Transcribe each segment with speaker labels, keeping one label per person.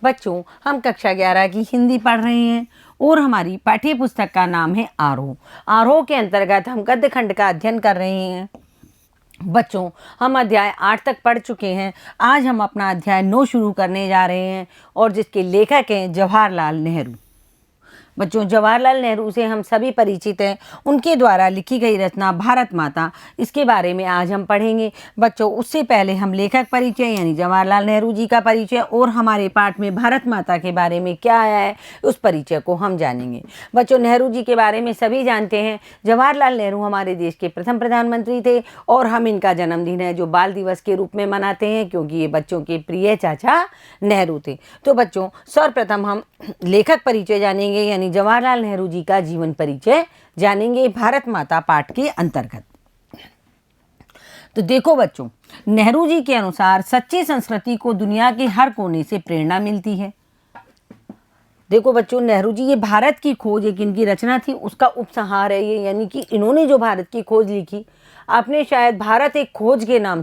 Speaker 1: बच्चों, हम कक्षा 11 की हिंदी पढ़ रहे हैं और हमारी पाठ्य पुस्तक का नाम है आरोह। आरोह के अंतर्गत हम गद्य खंड का अध्ययन कर रहे हैं। बच्चों, हम अध्याय 8 तक पढ़ चुके हैं। आज हम अपना अध्याय 9 शुरू करने जा रहे हैं और जिसके लेखक हैं जवाहरलाल नेहरू। बच्चों, जवाहरलाल नेहरू से हम सभी परिचित हैं। उनके द्वारा लिखी गई रचना भारत माता, इसके बारे में आज हम पढ़ेंगे। बच्चों, उससे पहले हम लेखक परिचय यानी जवाहरलाल नेहरू जी का परिचय और हमारे पाठ में भारत माता के बारे में क्या आया है उस परिचय को हम जानेंगे। बच्चों, नेहरू जी के बारे में सभी जानते हैं। जवाहरलाल नेहरू हमारे देश के प्रथम प्रधानमंत्री थे और हम इनका जन्मदिन है जो बाल दिवस के रूप में मनाते हैं, क्योंकि ये बच्चों के प्रिय चाचा नेहरू थे। तो बच्चों, सर्वप्रथम हम लेखक परिचय जानेंगे यानी जवाहरलाल नेहरू जी का जीवन परिचय जानेंगे भारत माता पाठ के अंतर्गत। तो देखो बच्चों, नेहरू जी के अनुसार सच्ची संस्कृति को दुनिया के हर कोने से प्रेरणा मिलती है। देखो बच्चों, नेहरू जी ये भारत की खोज एक इनकी रचना थी, उसका उपसंहार है ये, यानी कि इन्होंने जो भारत की खोज लिखी। आपने शायद भारत एक खोज के नाम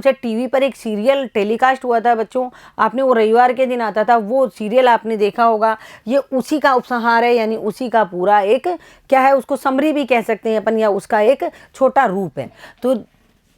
Speaker 1: से टीवी पर एक सीरियल टेलीकास्ट हुआ था बच्चों, आपने वो रविवार के दिन आता था, वो सीरियल आपने देखा होगा। ये उसी का उपसंहार है, यानी उसी का पूरा एक क्या है, उसको समरी भी कह सकते हैं अपन, या उसका एक छोटा रूप है। तो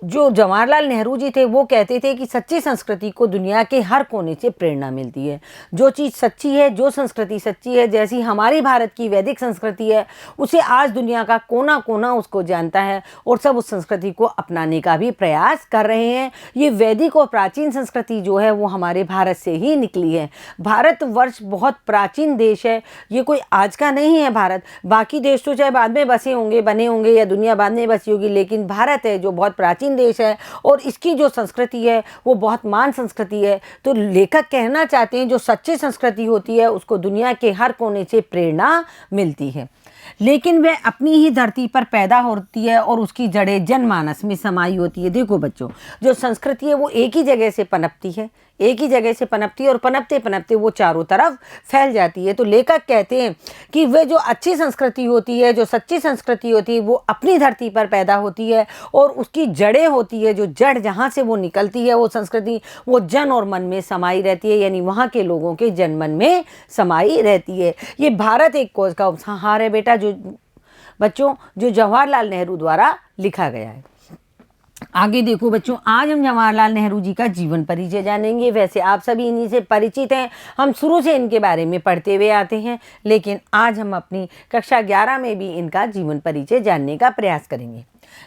Speaker 1: जो जवाहरलाल नेहरू जी थे वो कहते थे कि सच्ची संस्कृति को दुनिया के हर कोने से प्रेरणा मिलती है। जो चीज़ सच्ची है, जो संस्कृति सच्ची है, जैसी हमारी भारत की वैदिक संस्कृति है, उसे आज दुनिया का कोना कोना उसको जानता है और सब उस संस्कृति को अपनाने का भी प्रयास कर रहे हैं। ये वैदिक और प्राचीन संस्कृति जो है वो हमारे भारत से ही निकली है। भारतवर्ष बहुत प्राचीन देश है, ये कोई आज का नहीं है भारत। बाकी देश तो चाहे बाद में बने होंगे या दुनिया बाद में बसी होगी, लेकिन भारत है जो बहुत प्राचीन देश है और इसकी जो संस्कृति है वो बहुत महान संस्कृति है। तो लेखक कहना चाहते हैं जो सच्ची संस्कृति होती है उसको दुनिया के हर कोने से प्रेरणा मिलती है, लेकिन वह अपनी ही धरती पर पैदा होती है और उसकी जड़ें जनमानस में समाई होती है। देखो बच्चों, जो संस्कृति है वो एक ही जगह से पनपती है, और पनपते पनपते वो चारों तरफ फैल जाती है। तो लेखक कहते हैं कि वह जो अच्छी संस्कृति होती है, जो सच्ची संस्कृति होती है, वो अपनी धरती पर पैदा होती है और उसकी जड़ें होती है, जो जड़ जहाँ से वो निकलती है वो संस्कृति, वो जन और मन में समाई रहती है, यानी वहाँ के लोगों के जनमन में समाई रहती है। ये भारत एक खोज का उपसंहार है बेटा, जो बच्चों जो जवाहरलाल नेहरू द्वारा लिखा गया है। आगे देखो बच्चों, आज हम जवाहरलाल नेहरू जी का जीवन परिचय जानेंगे। वैसे आप सभी इन्हीं से परिचित हैं, हम शुरू से इनके बारे में पढ़ते हुए आते हैं, लेकिन आज हम अपनी कक्षा 11 में भी इनका जीवन परिचय जानने का प्रयास करेंगे।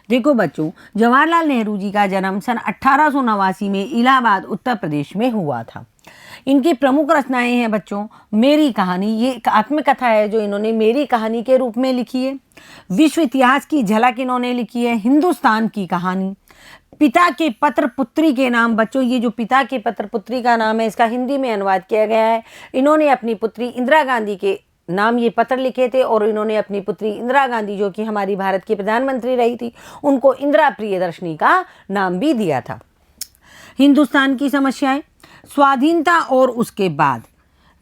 Speaker 1: देखो बच्चों, जवाहरलाल नेहरू जी का जन्म सन 1889 में इलाहाबाद उत्तर प्रदेश में हुआ था। इनकी प्रमुख रचनाएं हैं बच्चों मेरी कहानी, ये एक आत्मकथा है जो इन्होंने मेरी कहानी के रूप में लिखी है। विश्व इतिहास की झलक इन्होंने लिखी है। हिंदुस्तान की कहानी, पिता के पत्र पुत्री के नाम। बच्चों, ये जो पिता के पत्र पुत्री का नाम है इसका हिंदी में अनुवाद किया गया है। इन्होंने अपनी पुत्री इंदिरा गांधी के नाम ये पत्र लिखे थे और इन्होंने अपनी पुत्री इंदिरा गांधी, जो कि हमारी भारत की प्रधानमंत्री रही थी, उनको इंदिरा प्रियदर्शनी का नाम भी दिया था। हिंदुस्तान की समस्याएं, स्वाधीनता और उसके बाद,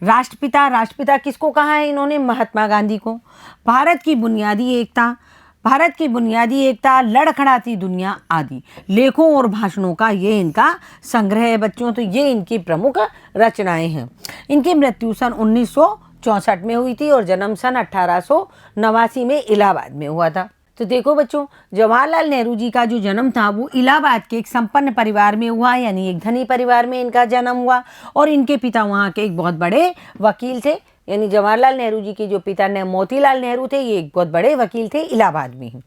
Speaker 1: राष्ट्रपिता किसको कहा है इन्होंने? महात्मा गांधी को। भारत की बुनियादी एकता, लड़खड़ाती दुनिया आदि लेखों और भाषणों का ये इनका संग्रह है बच्चों। तो ये इनकी प्रमुख रचनाएं हैं। इनकी मृत्यु सन 1964 में हुई थी और जन्म सन 1889 में इलाहाबाद में हुआ था। तो देखो बच्चों, जवाहरलाल नेहरू जी का जो जन्म था वो इलाहाबाद के एक संपन्न परिवार में हुआ, यानी एक धनी परिवार में इनका जन्म हुआ और इनके पिता वहाँ के एक बहुत बड़े वकील थे। यानी जवाहरलाल नेहरू जी के जो पिता ने मोतीलाल नेहरू थे, ये एक बहुत बड़े वकील थे इलाहाबाद में ही।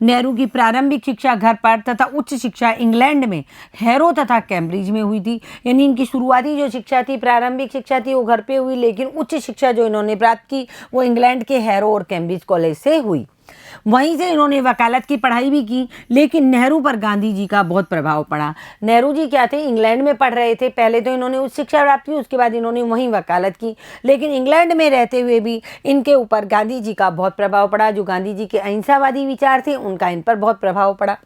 Speaker 1: नेहरू की प्रारंभिक शिक्षा घर पर तथा उच्च शिक्षा इंग्लैंड में हैरो तथा कैम्ब्रिज में हुई थी। यानी इनकी शुरुआती जो शिक्षा थी, प्रारंभिक शिक्षा थी, वो घर पे हुई, लेकिन उच्च शिक्षा जो इन्होंने प्राप्त की वो इंग्लैंड के हैरो और कैम्ब्रिज कॉलेज से हुई। वहीं से इन्होंने वकालत की पढ़ाई भी की, लेकिन नेहरू पर गांधी जी का बहुत प्रभाव पड़ा। नेहरू जी क्या थे, इंग्लैंड में पढ़ रहे थे, पहले तो इन्होंने उच्च शिक्षा प्राप्त की, उसके बाद इन्होंने वहीं वकालत की, लेकिन इंग्लैंड में रहते हुए भी इनके ऊपर गांधी जी का बहुत प्रभाव पड़ा। जो गांधी जी के अहिंसावादी विचार थे उनका इन पर बहुत प्रभाव पड़ा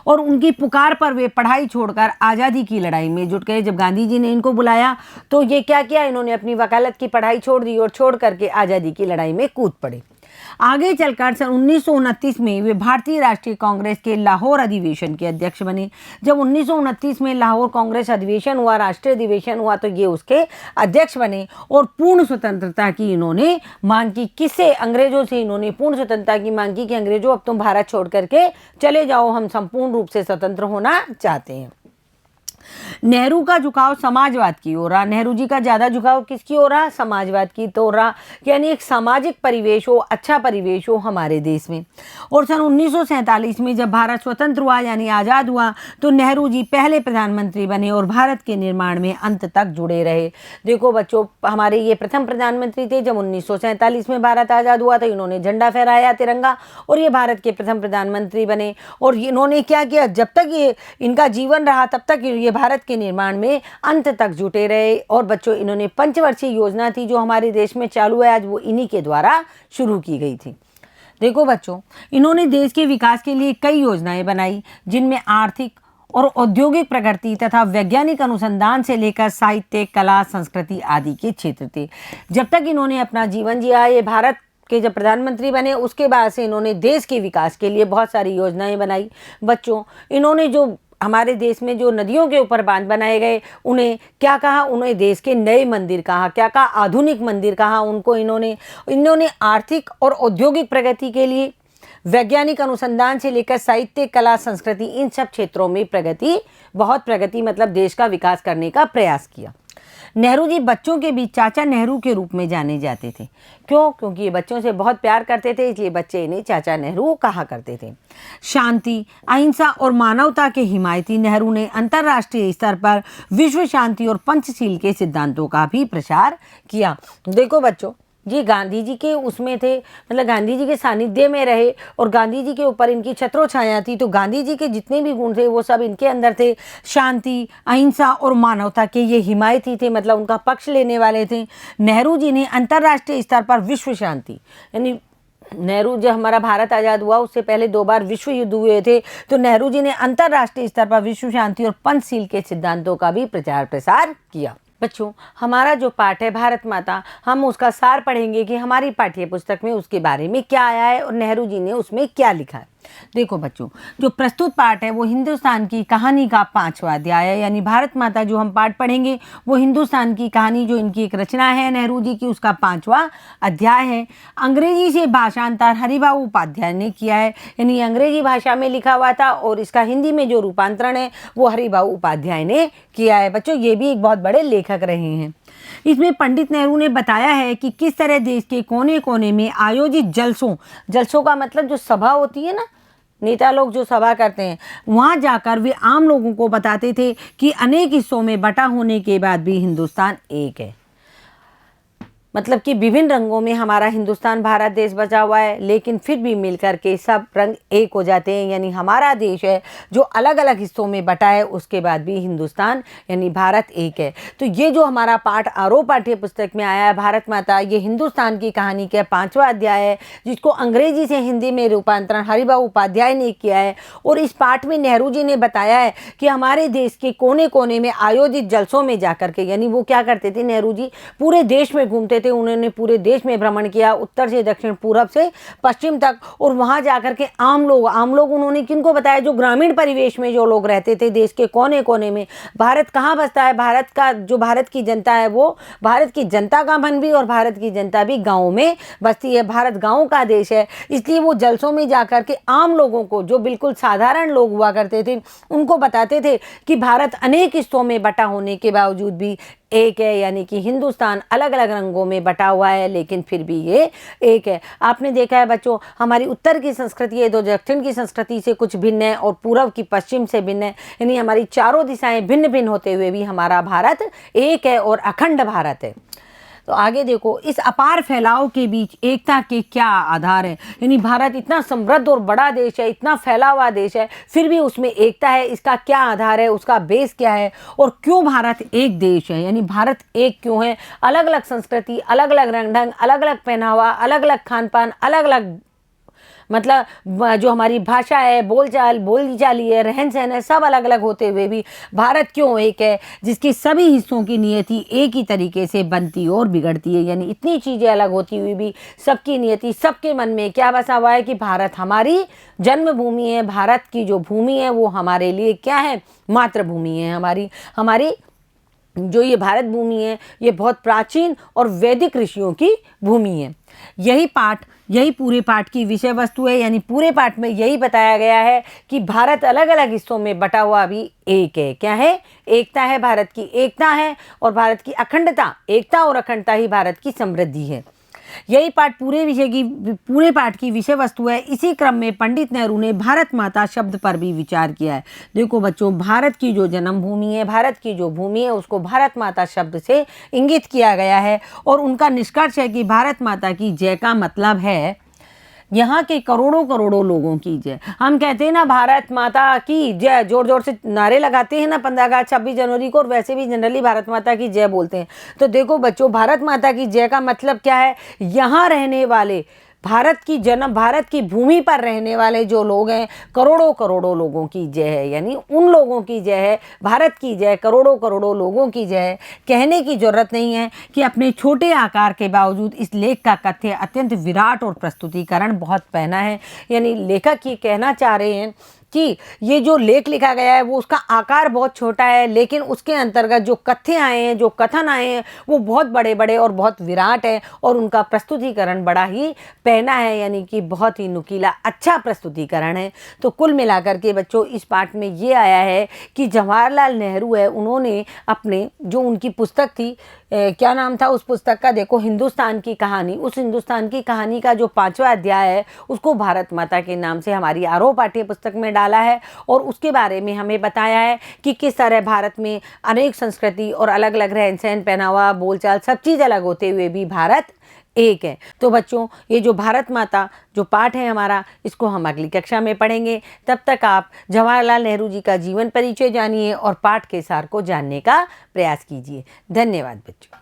Speaker 1: और उनकी पुकार पर वे पढ़ाई छोड़कर आज़ादी की लड़ाई में जुट गए। जब गांधी जी ने इनको बुलाया तो ये क्या किया, इन्होंने अपनी वकालत की पढ़ाई छोड़ दी और छोड़ करके आज़ादी की लड़ाई में कूद पड़े। आगे चलकर सन 1929 में वे भारतीय राष्ट्रीय कांग्रेस के लाहौर अधिवेशन के अध्यक्ष बने। जब 1929 में लाहौर कांग्रेस अधिवेशन हुआ, राष्ट्रीय अधिवेशन हुआ, तो ये उसके अध्यक्ष बने और पूर्ण स्वतंत्रता की इन्होंने मांग की। किससे? अंग्रेजों से इन्होंने पूर्ण स्वतंत्रता की मांग की कि अंग्रेजों अब तुम भारत छोड़ करके चले जाओ, हम संपूर्ण रूप से स्वतंत्र होना चाहते हैं। नेहरू का झुकाव समाजवाद की ओर रहा। नेहरू जी का ज़्यादा झुकाव किसकी ओर रहा? समाजवाद की ओर रहा, यानी एक सामाजिक परिवेश हो, अच्छा परिवेश हो हमारे देश में। और सन 1947 में जब भारत स्वतंत्र हुआ यानी आज़ाद हुआ, तो नेहरू जी पहले प्रधानमंत्री बने और भारत के निर्माण में अंत तक जुड़े रहे। देखो बच्चों, हमारे ये प्रथम प्रधानमंत्री थे। जब 1947 में भारत आज़ाद हुआ तो इन्होंने झंडा फहराया, तिरंगा, और ये भारत के प्रथम प्रधानमंत्री बने। और इन्होंने क्या किया? जब तक ये इनका जीवन रहा तब तक ये भारत के निर्माण में अंत तक जुटे रहे। और बच्चों, इन्होंने पंचवर्षीय योजना थी जो हमारे देश में चालू है आज, वो इन्हीं के द्वारा शुरू की गई थी। देखो बच्चों, इन्होंने देश के विकास के लिए कई योजनाएं बनाई, जिनमें आर्थिक और औद्योगिक प्रगति तथा वैज्ञानिक अनुसंधान से लेकर साहित्य, कला, संस्कृति आदि के क्षेत्र थे। जब तक इन्होंने अपना जीवन जिया, ये भारत के जब प्रधानमंत्री बने उसके बाद से इन्होंने देश के विकास के लिए बहुत सारी योजनाएं बनाई। बच्चों, इन्होंने जो हमारे देश में जो नदियों के ऊपर बांध बनाए गए, उन्हें क्या कहा? उन्हें देश के नए मंदिर कहा। क्या कहा? आधुनिक मंदिर कहा उनको। इन्होंने आर्थिक और औद्योगिक प्रगति के लिए, वैज्ञानिक अनुसंधान से लेकर साहित्य, कला, संस्कृति, इन सब क्षेत्रों में बहुत प्रगति मतलब देश का विकास करने का प्रयास किया। नेहरू जी बच्चों के बीच चाचा नेहरू के रूप में जाने जाते थे। क्यों? क्योंकि ये बच्चों से बहुत प्यार करते थे, इसलिए बच्चे इन्हें चाचा नेहरू कहा करते थे। शांति, अहिंसा और मानवता के हिमायती नेहरू ने अंतर्राष्ट्रीय स्तर पर विश्व शांति और पंचशील के सिद्धांतों का भी प्रचार किया। देखो बच्चों, ये गांधी जी के उसमें थे, मतलब गांधी जी के सानिध्य में रहे और गांधी जी के ऊपर इनकी छत्रो छाया थी। तो गांधी जी के जितने भी गुण थे वो सब इनके अंदर थे। शांति, अहिंसा और मानवता के ये हिमायती थे, मतलब उनका पक्ष लेने वाले थे। नेहरू जी ने अंतर्राष्ट्रीय स्तर पर विश्व शांति, यानी नेहरू जब हमारा भारत आज़ाद हुआ उससे पहले 2 बार विश्व युद्ध हुए थे, तो नेहरू जी ने अंतर्राष्ट्रीय स्तर पर विश्व शांति और पंचशील के सिद्धांतों का भी प्रचार प्रसार किया। बच्चों, हमारा जो पाठ है भारत माता, हम उसका सार पढ़ेंगे कि हमारी पाठ्य पुस्तक में उसके बारे में क्या आया है और नेहरू जी ने उसमें क्या लिखा है। देखो बच्चों, जो प्रस्तुत पाठ है वो हिंदुस्तान की कहानी का 5वां अध्याय है, यानी भारत माता जो हम पाठ पढ़ेंगे वो हिंदुस्तान की कहानी, जो इनकी एक रचना है नेहरू जी की, उसका 5वां अध्याय है। अंग्रेजी से भाषांतर हरिभाऊ उपाध्याय ने किया है, यानी अंग्रेजी भाषा में लिखा हुआ था और इसका हिंदी में जो रूपांतरण है वो हरिभाऊ उपाध्याय ने किया है। बच्चों, ये भी एक बहुत बड़े लेखक रहे हैं। इसमें पंडित नेहरू ने बताया है कि किस तरह देश के कोने कोने में आयोजित जलसों का मतलब जो सभा होती है ना, नेता लोग जो सभा करते हैं, वहाँ जाकर वे आम लोगों को बताते थे कि अनेक हिस्सों में बटा होने के बाद भी हिंदुस्तान एक है। मतलब कि विभिन्न रंगों में हमारा हिंदुस्तान भारत देश बचा हुआ है, लेकिन फिर भी मिलकर के सब रंग एक हो जाते हैं, यानी हमारा देश है जो अलग अलग हिस्सों में बटा है, उसके बाद भी हिंदुस्तान यानी भारत एक है। तो ये जो हमारा पाठ आरोह पाठ्य पुस्तक में आया है भारत माता, ये हिंदुस्तान की कहानी का 5वां अध्याय है, जिसको अंग्रेजी से हिंदी में रूपांतरण हरिभाऊ उपाध्याय ने किया है। और इस पाठ में नेहरू जी ने बताया है कि हमारे देश के कोने कोने में आयोजित जलसों में जाकर के, यानी वो क्या करते थे, नेहरू जी पूरे देश में घूमते थे, उन्होंने पूरे देश में भ्रमण किया, उत्तर से दक्षिण, पूरब से पश्चिम तक। और वहां जाकर के आम लोग उन्होंने किनको बताया? जो ग्रामीण परिवेश में जो लोग रहते थे देश के कोने कोने में। भारत कहाँ बसता है? भारत का जो भारत की जनता है वो भारत की जनता का मन भी, और भारत की जनता भी गाँव में बसती है। भारत गाँव का देश है, इसलिए वो जलसों में जाकर के आम लोगों को, जो बिल्कुल साधारण लोग हुआ करते थे, उनको बताते थे कि भारत अनेक हिस्सों में बटा होने के बावजूद भी एक है, यानी कि हिंदुस्तान अलग अलग रंगों में बटा हुआ है लेकिन फिर भी ये एक है। आपने देखा है बच्चों, हमारी उत्तर की संस्कृति है तो दक्षिण की संस्कृति से कुछ भिन्न है, और पूर्व की पश्चिम से भिन्न है, यानी हमारी चारों दिशाएं भिन्न भिन्न होते हुए भी हमारा भारत एक है और अखंड भारत है। तो आगे देखो, इस अपार फैलाव के बीच एकता के क्या आधार है? यानी भारत इतना समृद्ध और बड़ा देश है, इतना फैला हुआ देश है, फिर भी उसमें एकता है, इसका क्या आधार है, उसका बेस क्या है, और क्यों भारत एक देश है? यानी भारत एक क्यों है? अलग अलग संस्कृति, अलग अलग रंग ढंग, अलग अलग पहनावा, अलग अलग खान पान, अलग अलग मतलब जो हमारी भाषा है, बोलचाल, बोलीचाली है, रहन सहन है, सब अलग अलग होते हुए भी भारत क्यों एक है, जिसकी सभी हिस्सों की नियति एक ही तरीके से बनती और बिगड़ती है। यानी इतनी चीज़ें अलग होती हुई भी सबकी नियति, सबके मन में क्या बसा हुआ है कि भारत हमारी जन्मभूमि है, भारत की जो भूमि है वो हमारे लिए क्या है, मातृभूमि है। हमारी जो ये भारत भूमि है ये बहुत प्राचीन और वैदिक ऋषियों की भूमि है। यही पूरे पाठ की विषय वस्तु है। यानी पूरे पाठ में यही बताया गया है कि भारत अलग अलग हिस्सों में बटा हुआ भी एक है। क्या है? एकता है, भारत की एकता है और भारत की अखंडता, एकता और अखंडता ही भारत की समृद्धि है। यही पाठ पूरे पाठ की विषय वस्तु है। इसी क्रम में पंडित नेहरू ने भारत माता शब्द पर भी विचार किया है। देखो बच्चों, भारत की जो जन्मभूमि है, भारत की जो भूमि है, उसको भारत माता शब्द से इंगित किया गया है और उनका निष्कर्ष है कि भारत माता की जय का मतलब है यहाँ के करोड़ों करोड़ों लोगों की जय। हम कहते हैं ना भारत माता की जय, जोर जोर से नारे लगाते हैं ना 15 अगस्त 26 जनवरी को, और वैसे भी जनरली भारत माता की जय बोलते हैं। तो देखो बच्चों, भारत माता की जय का मतलब क्या है? यहाँ रहने वाले, भारत की भूमि पर रहने वाले जो लोग हैं, करोड़ों करोड़ों लोगों की जय है। यानी उन लोगों की जय है, भारत की जय, करोड़ों करोड़ों लोगों की जय है। कहने की जरूरत नहीं है कि अपने छोटे आकार के बावजूद इस लेख का कथ्य अत्यंत विराट और प्रस्तुतिकरण बहुत पहना है। यानी लेखक ये कहना चाह रहे हैं कि ये जो लेख लिखा गया है वो उसका आकार बहुत छोटा है, लेकिन उसके अंतर्गत जो कथ्य आए हैं, जो कथन आए हैं, वो बहुत बड़े बड़े और बहुत विराट है और उनका प्रस्तुतिकरण बड़ा ही पहना है। यानी कि बहुत ही नुकीला, अच्छा प्रस्तुतिकरण है। तो कुल मिलाकर के बच्चों, इस पाठ में ये आया है कि जवाहरलाल नेहरू है, उन्होंने अपने जो उनकी पुस्तक थी, क्या नाम था उस पुस्तक का? देखो, हिंदुस्तान की कहानी। उस हिंदुस्तान की कहानी का जो 5वां अध्याय है उसको भारत माता के नाम से हमारी आरोह पाठ्य पुस्तक में डाला है और उसके बारे में हमें बताया है कि किस तरह भारत में अनेक संस्कृति और अलग अलग रहन सहन, पहनावा, बोलचाल, सब चीज़ अलग होते हुए भी भारत एक है। तो बच्चों, ये जो भारत माता जो पाठ है हमारा, इसको हम अगली कक्षा में पढ़ेंगे। तब तक आप जवाहरलाल नेहरू जी का जीवन परिचय जानिए और पाठ के सार को जानने का प्रयास कीजिए। धन्यवाद बच्चों।